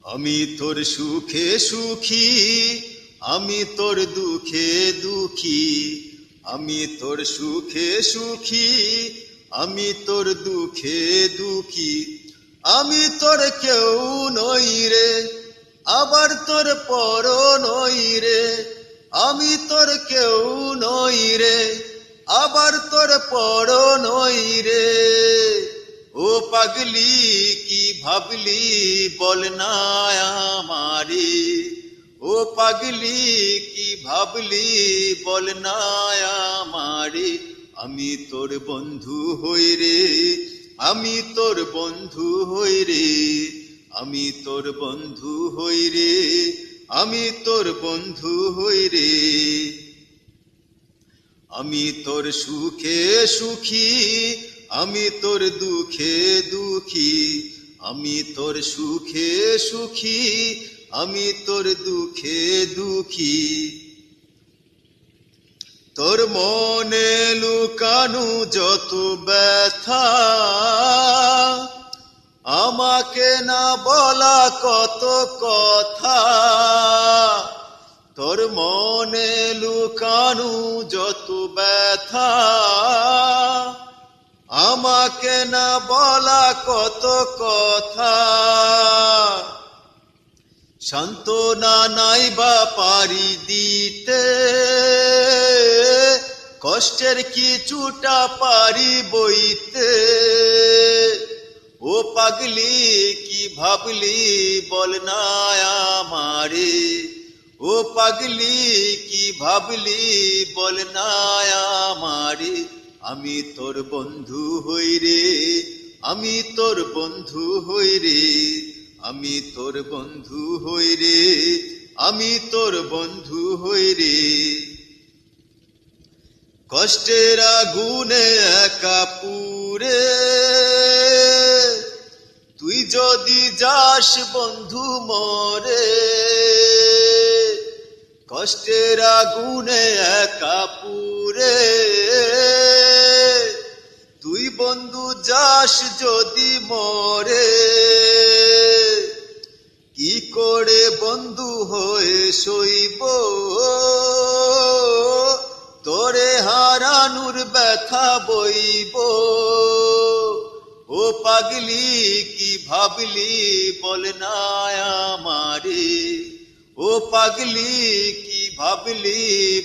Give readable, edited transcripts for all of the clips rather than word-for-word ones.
আমি তোর সুখে সুখী, আমি তোর দুঃখে দুঃখী। আমি তোর সুখে সুখী, আমি তোর দুঃখে দুঃখী। আমি তোর কেউ নই রে, আবার তোর পর নই রে। আমি তোর কেউ নই রে, আবার তোর পর নই রে। ও পাগলি কি ভাবলি বল না আমারে। ও পাগলি কি ভাবলি বল না আমারে। আমি তোর বন্ধু হই রে, আমি তোর বন্ধু হই রে। আমি তোর বন্ধু হই রে, আমি তোর বন্ধু হই রে। আমি তোর সুখে সুখী, আমি তোর দুঃখে দুঃখী। আমি তোর সুখে সুখী, আমি তোর দুঃখে দুঃখী। তোর মনে লুকানো যত ব্যথা, আমাকে না বলা কত কথা। তোর মনে লুকানো যত ব্যথা, আমাকে না বলা কত কথা। সান্ত্বনা নাই বা পারি দিতে, কষ্টের কিছুটা পারি বইতে। ও পাগলি কি ভাবলি বল না আমারে। ও পাগলি কি ভাবলি বল না আমারে। আমি তোর বন্ধু হই রে, আমি তোর বন্ধু হই রে। আমি তোর বন্ধু হই রে, আমি তোর বন্ধু হই রে। কষ্টের আগুনে একা পুড়ে তুই যদি যাস বন্ধু মরে। কষ্টের আগুনে একা পুড়ে তুই বন্ধু যাস যদি মরে। কি করে বন্ধু হয়ে সইব তোরে হারানোর ব্যথা বইব। ও পাগলি কি ভাবলি বল না আমারে। ও পাগলি কি ভাবলি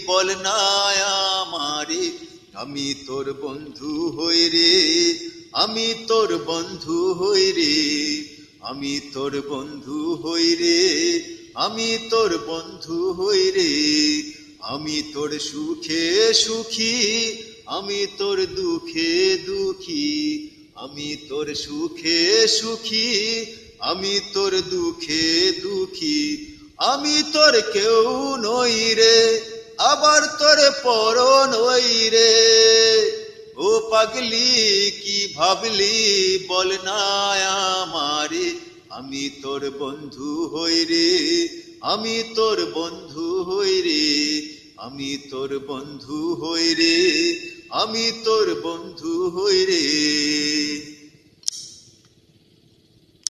বল না আমারে। আমি তোর বন্ধু হই রে, আমি তোর বন্ধু হই রে। আমি তোর বন্ধু হই রে, আমি তোর বন্ধু হই রে। আমি তোর সুখে সুখী, আমি তোর দুঃখে দুঃখী। আমি তোর সুখে সুখী, আমি তোর দুঃখে দুঃখী। আমি তোর কেউ নই রে, আবার তোর পর নই রে। ও পাগলি কি ভাবলি বল না আমারে। আমি তোর বন্ধু হই রে, আমি তোর বন্ধু হই রে। আমি তোর বন্ধু হই রে, আমি তোর বন্ধু হই রে।